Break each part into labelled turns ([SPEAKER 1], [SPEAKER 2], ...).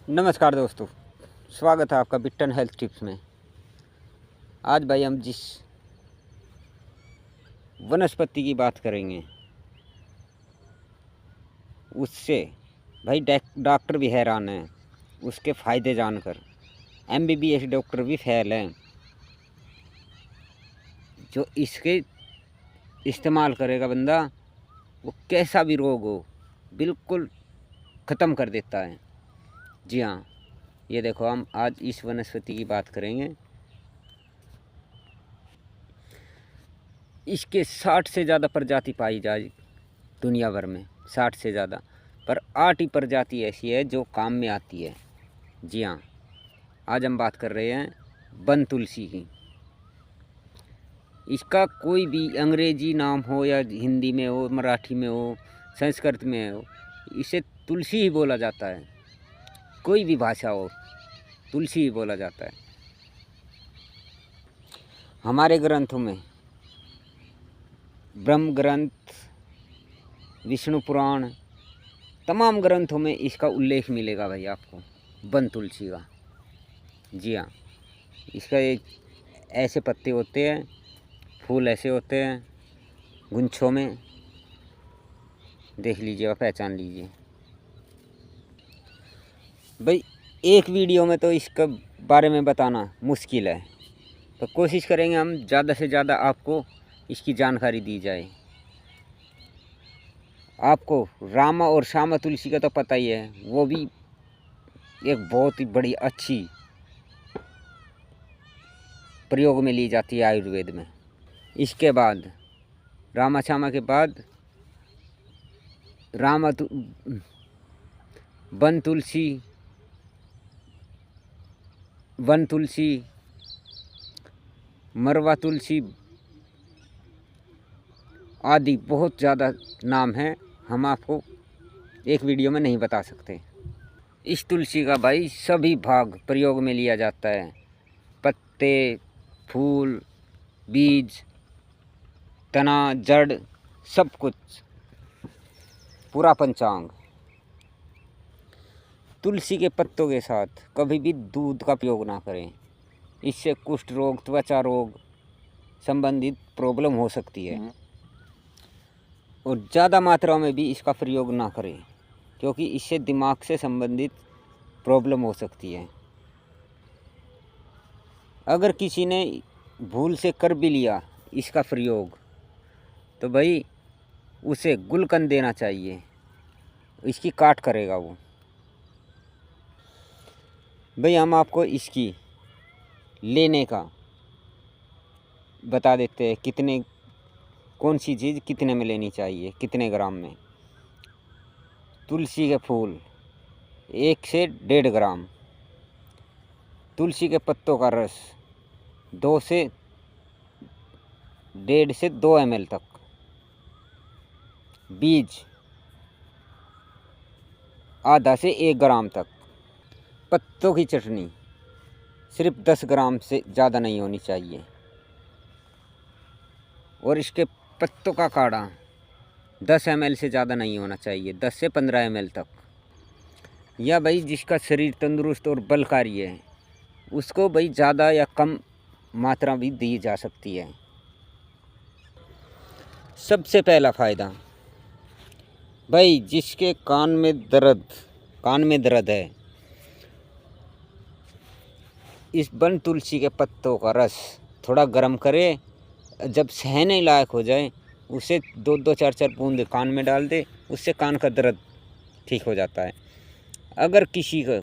[SPEAKER 1] नमस्कार दोस्तों, स्वागत है आपका बिट्टन हेल्थ टिप्स में। आज भाई हम जिस वनस्पति की बात करेंगे उससे भाई डॉक्टर भी हैरान हैं उसके फ़ायदे जानकर। एमबीबीएस डॉक्टर भी फेल हैं। जो इसके इस्तेमाल करेगा बंदा, वो कैसा भी रोग हो बिल्कुल ख़त्म कर देता है। जी हाँ, ये देखो, हम आज इस वनस्पति की बात करेंगे। इसके 60 से ज़्यादा प्रजाति पाई जाए दुनिया भर में, 60 से ज़्यादा, पर 8 ही प्रजाति ऐसी है जो काम में आती है। जी हाँ, आज हम बात कर रहे हैं वन तुलसी की। इसका कोई भी अंग्रेजी नाम हो या हिंदी में हो, मराठी में हो, संस्कृत में हो, इसे तुलसी ही बोला जाता है। कोई भी भाषा हो, तुलसी ही बोला जाता है। हमारे ग्रंथों में, ब्रह्म ग्रंथ, विष्णु पुराण, तमाम ग्रंथों में इसका उल्लेख मिलेगा भाई आपको, वन तुलसी का। जी हाँ, इसका एक ऐसे पत्ते होते हैं, फूल ऐसे होते हैं गुच्छों में, देख लीजिए और पहचान लीजिए भाई। एक वीडियो में तो इसके बारे में बताना मुश्किल है, तो कोशिश करेंगे हम ज़्यादा से ज़्यादा आपको इसकी जानकारी दी जाए। आपको रामा और श्यामा तुलसी का तो पता ही है, वो भी एक बहुत ही बड़ी अच्छी प्रयोग में ली जाती है आयुर्वेद में। इसके बाद रामा श्यामा के बाद वन तुलसी, मरवा तुलसी आदि बहुत ज़्यादा नाम हैं, हम आपको एक वीडियो में नहीं बता सकते। इस तुलसी का भाई सभी भाग प्रयोग में लिया जाता है, पत्ते, फूल, बीज, तना, जड़, सब कुछ, पूरा पंचांग। तुलसी के पत्तों के साथ कभी भी दूध का प्रयोग ना करें, इससे कुष्ठ रोग, त्वचा रोग संबंधित प्रॉब्लम हो सकती है। और ज़्यादा मात्रा में भी इसका प्रयोग ना करें, क्योंकि इससे दिमाग से संबंधित प्रॉब्लम हो सकती है। अगर किसी ने भूल से कर भी लिया इसका प्रयोग, तो भाई उसे गुलकंद देना चाहिए, इसकी काट करेगा वो। भाई हम आपको इसकी लेने का बता देते हैं, कौन सी चीज़ कितने में लेनी चाहिए, कितने ग्राम में। तुलसी के फूल 1 से 1.5 ग्राम, तुलसी के पत्तों का रस 2 से 1.5 से 2 ml तक, बीज आधा से 1 ग्राम तक, पत्तों की चटनी सिर्फ 10 ग्राम से ज़्यादा नहीं होनी चाहिए, और इसके पत्तों का काढ़ा 10 ml से ज़्यादा नहीं होना चाहिए, 10 से 15 ml तक। या भाई जिसका शरीर तंदुरुस्त और बलकारी है, उसको भाई ज़्यादा या कम मात्रा भी दी जा सकती है। सबसे पहला फ़ायदा भाई, जिसके कान में दर्द है, इस वन तुलसी के पत्तों का रस थोड़ा गर्म करे, जब सहने लायक हो जाए उसे 2-2, 4-4 बूंद कान में डाल दे, उससे कान का दर्द ठीक हो जाता है। अगर किसी का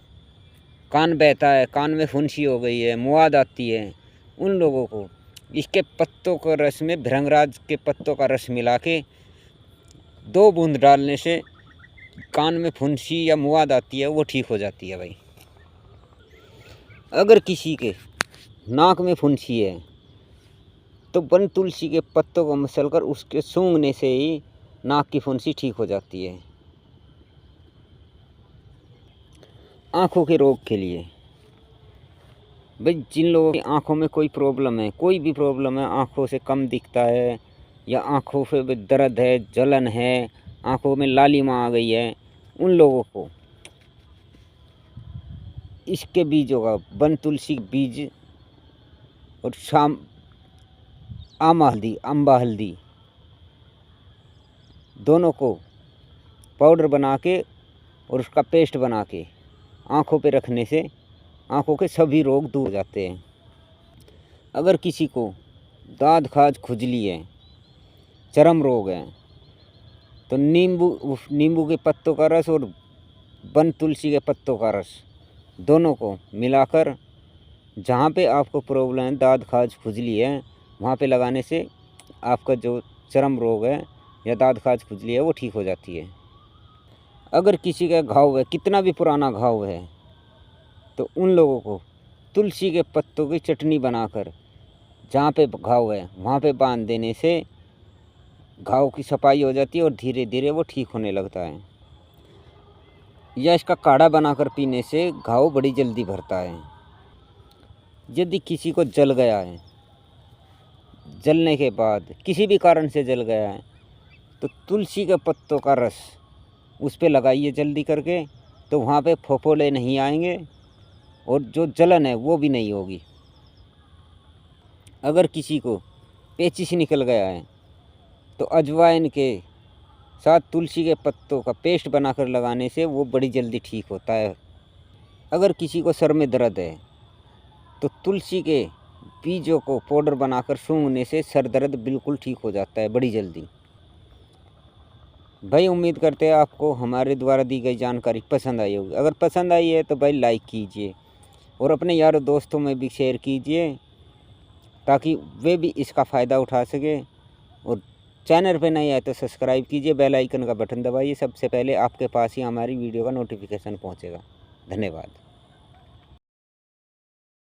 [SPEAKER 1] कान बहता है, कान में फुंसी हो गई है, मुआद आती है, उन लोगों को इसके पत्तों के रस में भृंगराज के पत्तों का रस मिला के 2 बूंद डालने से कान में फुंसी या मुआद आती है, वो ठीक हो जाती है भाई। अगर किसी के नाक में फुंसी है, तो वन तुलसी के पत्तों को मसलकर उसके सूंघने से ही नाक की फुंसी ठीक हो जाती है। आँखों के रोग के लिए भाई, जिन लोगों की आँखों में कोई प्रॉब्लम है, कोई भी प्रॉब्लम है, आँखों से कम दिखता है या आँखों पे दर्द है, जलन है, आँखों में लालिमा आ गई है, उन लोगों को इसके बीजों का, वन तुलसी के बीज और शाम आमा हल्दी, अम्बा हल्दी, दोनों को पाउडर बना के और उसका पेस्ट बना के आँखों पे रखने से आँखों के सभी रोग दूर हो जाते हैं। अगर किसी को दाद खाज खुजली है, चर्म रोग है, तो नींबू के पत्तों का रस और वन तुलसी के पत्तों का रस दोनों को मिलाकर जहाँ पे आपको प्रॉब्लम है, दाद खाज खुजली है, वहाँ पे लगाने से आपका जो चर्म रोग है या दाद खाज खुजली है वो ठीक हो जाती है। अगर किसी का घाव है, कितना भी पुराना घाव है, तो उन लोगों को तुलसी के पत्तों की चटनी बनाकर जहाँ पे घाव है वहाँ पे बांध देने से घाव की सफाई हो जाती है और धीरे धीरे वो ठीक होने लगता है। या इसका काढ़ा बनाकर पीने से घाव बड़ी जल्दी भरता है। यदि किसी को जल गया है, जलने के बाद किसी भी कारण से जल गया है, तो तुलसी के पत्तों का रस उस पे लगाइए जल्दी करके, तो वहाँ पे फफोले नहीं आएंगे और जो जलन है वो भी नहीं होगी। अगर किसी को पेचिश निकल गया है, तो अजवाइन के साथ तुलसी के पत्तों का पेस्ट बनाकर लगाने से वो बड़ी जल्दी ठीक होता है। अगर किसी को सर में दर्द है, तो तुलसी के बीजों को पाउडर बनाकर सूंघने से सर दर्द बिल्कुल ठीक हो जाता है बड़ी जल्दी। भाई उम्मीद करते हैं आपको हमारे द्वारा दी गई जानकारी पसंद आई होगी। अगर पसंद आई है तो भाई लाइक कीजिए और अपने यारों दोस्तों में भी शेयर कीजिए, ताकि वे भी इसका फ़ायदा उठा सके। और चैनल पे नहीं आए तो सब्सक्राइब कीजिए, बेल आइकन का बटन दबाइए, सबसे पहले आपके पास ही हमारी वीडियो का नोटिफिकेशन पहुंचेगा। धन्यवाद।